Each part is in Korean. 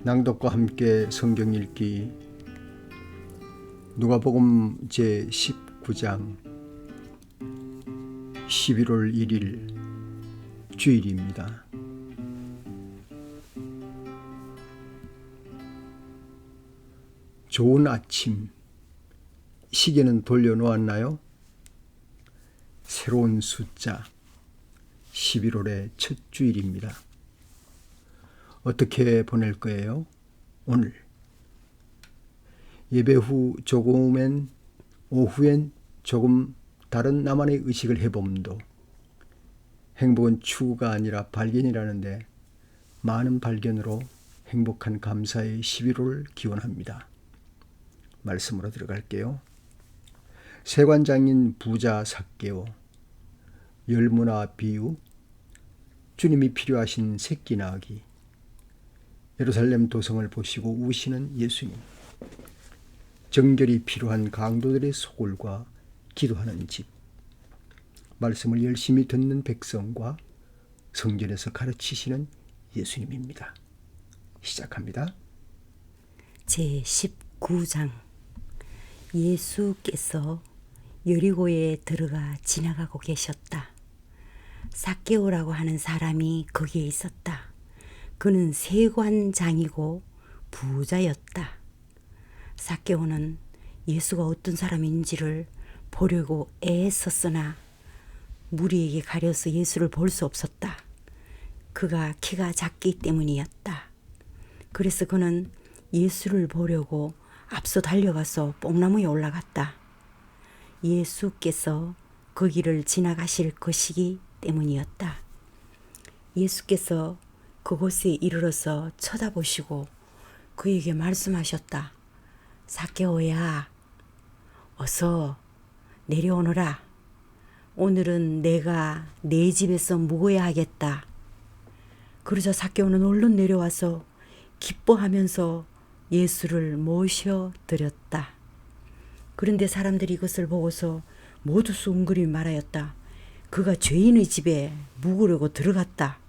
낭독과 함께 성경 읽기 누가복음 제19장 11월 1일 주일입니다. 좋은 아침, 시계는 돌려놓았나요? 새로운 숫자 11월의 첫 주일입니다. 어떻게 보낼 거예요? 오늘 예배 후 오후엔 조금 다른 나만의 의식을 해봄도 행복은 추구가 아니라 발견이라는데 많은 발견으로 행복한 감사의 11월을 기원합니다. 말씀으로 들어갈게요. 세관장인 부자 삭개오, 열무나 비유, 주님이 필요하신 새끼 나귀, 예루살렘 도성을 보시고 우시는 예수님, 정결이 필요한 강도들의 소굴과 기도하는 집, 말씀을 열심히 듣는 백성과 성전에서 가르치시는 예수님입니다. 시작합니다. 제19장 예수께서 여리고에 들어가 지나가고 계셨다. 삭개오라고 하는 사람이 거기에 있었다. 그는 세관장이고 부자였다. 삭개오는 예수가 어떤 사람인지를 보려고 애썼으나 무리에게 가려서 예수를 볼 수 없었다. 그가 키가 작기 때문이었다. 그래서 그는 예수를 보려고 앞서 달려가서 뽕나무에 올라갔다. 예수께서 그 길을 지나가실 것이기 때문이었다. 예수께서 그곳에 이르러서 쳐다보시고 그에게 말씀하셨다. 삭개오야, 어서 내려오너라. 오늘은 내가 내 집에서 묵어야 하겠다. 그러자 삭개오는 얼른 내려와서 기뻐하면서 예수를 모셔드렸다. 그런데 사람들이 이것을 보고서 모두 숭그리 말하였다. 그가 죄인의 집에 묵으려고 들어갔다.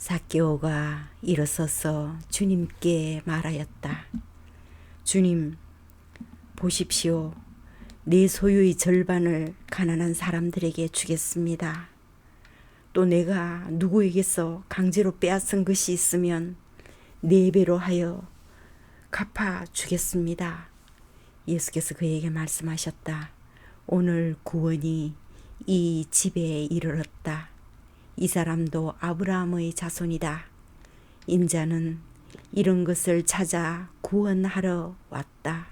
삭개오가 일어서서 주님께 말하였다. 주님, 보십시오. 내 소유의 절반을 가난한 사람들에게 주겠습니다. 또 내가 누구에게서 강제로 빼앗은 것이 있으면 4배로 하여 갚아주겠습니다. 예수께서 그에게 말씀하셨다. 오늘 구원이 이 집에 이르렀다. 이 사람도 아브라함의 자손이다. 인자는 이런 것을 찾아 구원하러 왔다.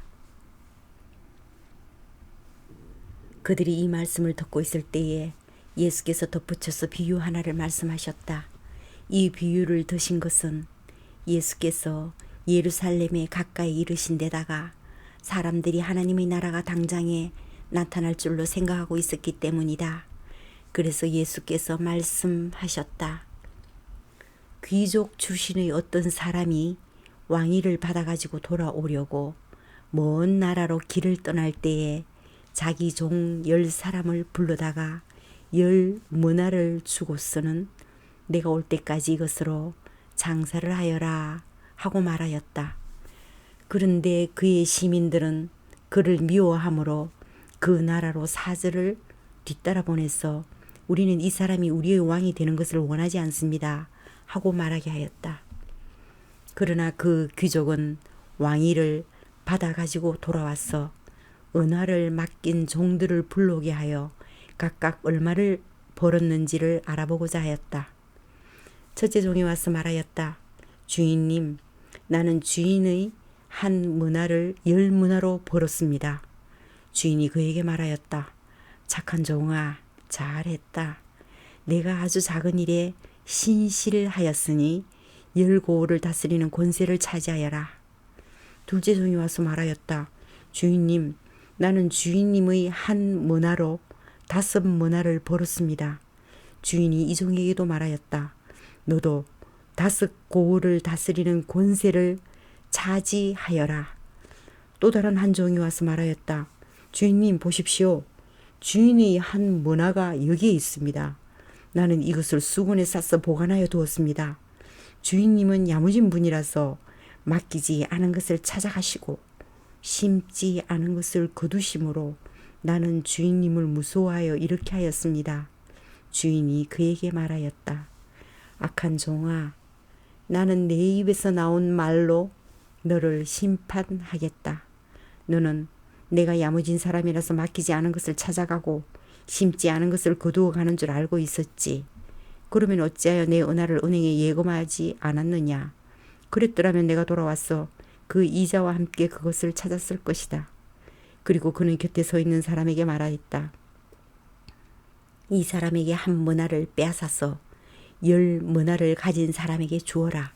그들이 이 말씀을 듣고 있을 때에 예수께서 덧붙여서 비유 하나를 말씀하셨다. 이 비유를 드신 것은 예수께서 예루살렘에 가까이 이르신 데다가 사람들이 하나님의 나라가 당장에 나타날 줄로 생각하고 있었기 때문이다. 그래서 예수께서 말씀하셨다. 귀족 출신의 어떤 사람이 왕위를 받아가지고 돌아오려고 먼 나라로 길을 떠날 때에 자기 종 10사람을 불러다가 10머나를 주고서는 내가 올 때까지 이것으로 장사를 하여라 하고 말하였다. 그런데 그의 시민들은 그를 미워하므로 그 나라로 사절을 뒤따라 보내서 우리는 이 사람이 우리의 왕이 되는 것을 원하지 않습니다 하고 말하게 하였다. 그러나 그 귀족은 왕위를 받아가지고 돌아와서 은화를 맡긴 종들을 불러오게 하여 각각 얼마를 벌었는지를 알아보고자 하였다. 첫째 종이 와서 말하였다. 주인님, 나는 주인의 한 머나를 10머나로 벌었습니다. 주인이 그에게 말하였다. 착한 종아, 잘했다. 내가 아주 작은 일에 신실하였으니 10고을을 다스리는 권세를 차지하여라. 둘째 종이 와서 말하였다. 주인님, 나는 주인님의 한 머나로 5머나를 벌었습니다. 주인이 이 종에게도 말하였다. 너도 5고을을 다스리는 권세를 차지하여라. 또 다른 한 종이 와서 말하였다. 주인님 보십시오. 주인의 한 머나가 여기에 있습니다. 나는 이것을 수건에 싸서 보관하여 두었습니다. 주인님은 야무진 분이라서 맡기지 않은 것을 찾아가시고 심지 않은 것을 거두심으로 나는 주인님을 무서워하여 이렇게 하였습니다. 주인이 그에게 말하였다. 악한 종아, 나는 내 입에서 나온 말로 너를 심판하겠다. 너는 내가 야무진 사람이라서 맡기지 않은 것을 찾아가고 심지 않은 것을 거두어 가는 줄 알고 있었지. 그러면 어찌하여 내 은하를 은행에 예금하지 않았느냐. 그랬더라면 내가 돌아와서 그 이자와 함께 그것을 찾았을 것이다. 그리고 그는 곁에 서 있는 사람에게 말하였다. 이 사람에게 한 머나를 빼앗아서 10 머나를 가진 사람에게 주어라.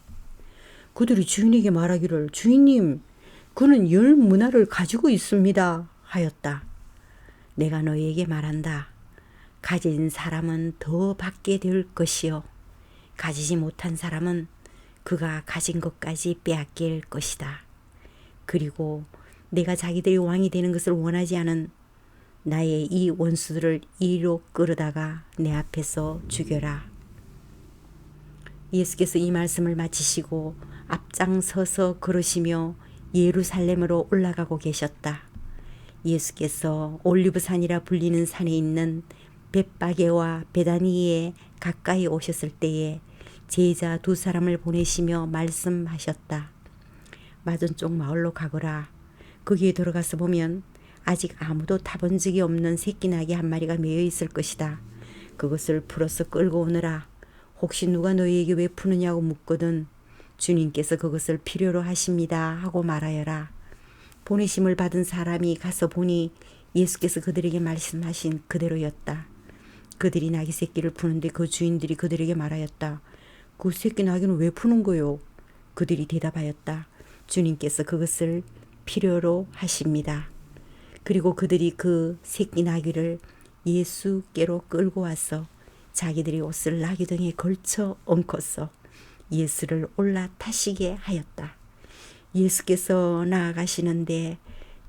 그들이 주인에게 말하기를 주인님, 그는 10 머나를 가지고 있습니다 하였다. 내가 너희에게 말한다. 가진 사람은 더 받게 될 것이요 가지지 못한 사람은 그가 가진 것까지 빼앗길 것이다. 그리고 내가 자기들이 왕이 되는 것을 원하지 않은 나의 이 원수들을 이리로 끌어다가 내 앞에서 죽여라. 예수께서 이 말씀을 마치시고 앞장서서 걸으시며 예루살렘으로 올라가고 계셨다. 예수께서 올리브산이라 불리는 산에 있는 벳바게와 베다니에 가까이 오셨을 때에 제자 2 사람을 보내시며 말씀하셨다. 맞은쪽 마을로 가거라. 거기에 들어가서 보면 아직 아무도 타본 적이 없는 새끼 나귀 한 마리가 매여 있을 것이다. 그것을 풀어서 끌고 오너라. 혹시 누가 너희에게 왜 푸느냐고 묻거든 주님께서 그것을 필요로 하십니다 하고 말하여라. 보내심을 받은 사람이 가서 보니 예수께서 그들에게 말씀하신 그대로였다. 그들이 나귀 새끼를 푸는데 그 주인들이 그들에게 말하였다. 그 새끼 나귀는 왜 푸는 거요? 그들이 대답하였다. 주님께서 그것을 필요로 하십니다. 그리고 그들이 그 새끼 나귀를 예수께로 끌고 와서 자기들이 옷을 나귀 등에 걸쳐 얹고서 예수를 올라타시게 하였다. 예수께서 나아가시는데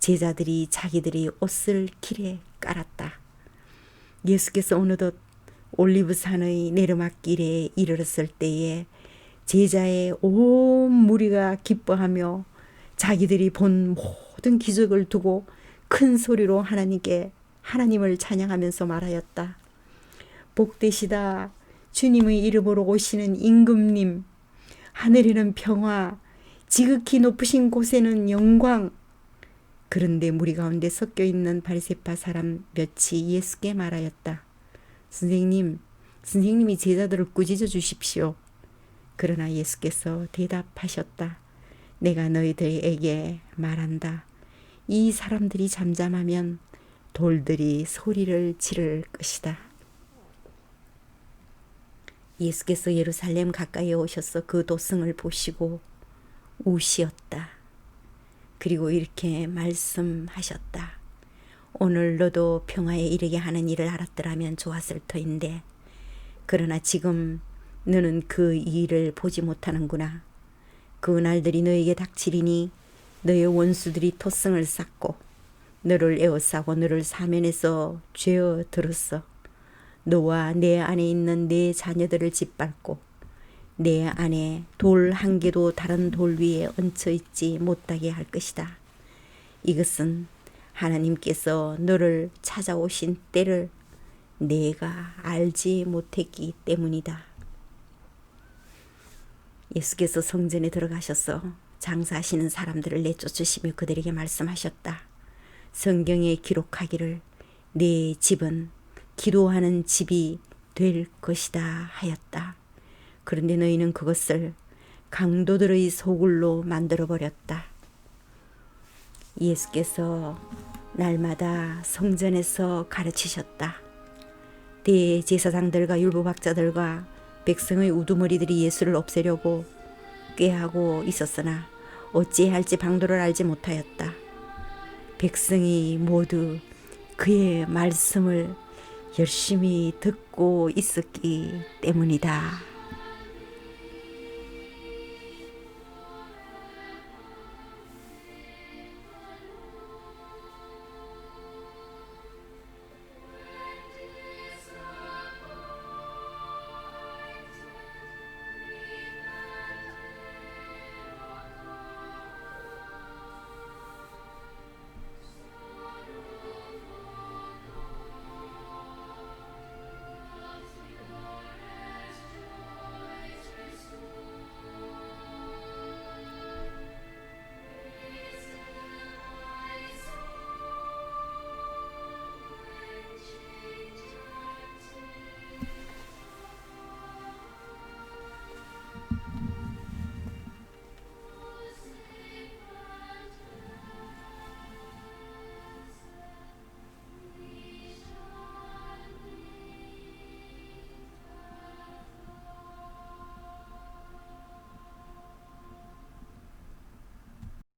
제자들이 자기들이 옷을 길에 깔았다. 예수께서 어느덧 올리브산의 내리막길에 이르렀을 때에 제자의 온 무리가 기뻐하며 자기들이 본 모든 기적을 두고 큰 소리로 하나님을 찬양하면서 말하였다. 복되시다. 주님의 이름으로 오시는 임금님. 하늘에는 평화, 지극히 높으신 곳에는 영광. 그런데 무리 가운데 섞여 있는 바리새파 사람 몇이 예수께 말하였다. 선생님이 제자들을 꾸짖어 주십시오. 그러나 예수께서 대답하셨다. 내가 너희들에게 말한다. 이 사람들이 잠잠하면 돌들이 소리를 지를 것이다. 예수께서 예루살렘 가까이에 오셔서 그 도성을 보시고 우시었다. 그리고 이렇게 말씀하셨다. 오늘 너도 평화에 이르게 하는 일을 알았더라면 좋았을 터인데 그러나 지금 너는 그 일을 보지 못하는구나. 그 날들이 너에게 닥치리니 너의 원수들이 토성을 쌓고 너를 에워싸고 너를 사면에서 죄어 들었어. 너와 내 안에 있는 내 자녀들을 짓밟고 내 안에 돌 한 개도 다른 돌 위에 얹혀 있지 못하게 할 것이다. 이것은 하나님께서 너를 찾아오신 때를 내가 알지 못했기 때문이다. 예수께서 성전에 들어가셔서 장사하시는 사람들을 내쫓으시며 그들에게 말씀하셨다. 성경에 기록하기를 내 집은 기도하는 집이 될 것이다 하였다. 그런데 너희는 그것을 강도들의 소굴로 만들어버렸다. 예수께서 날마다 성전에서 가르치셨다. 대제사장들과 율법학자들과 백성의 우두머리들이 예수를 없애려고 꾀하고 있었으나 어찌할지 방도를 알지 못하였다. 백성이 모두 그의 말씀을 열심히 듣고 있었기 때문이다.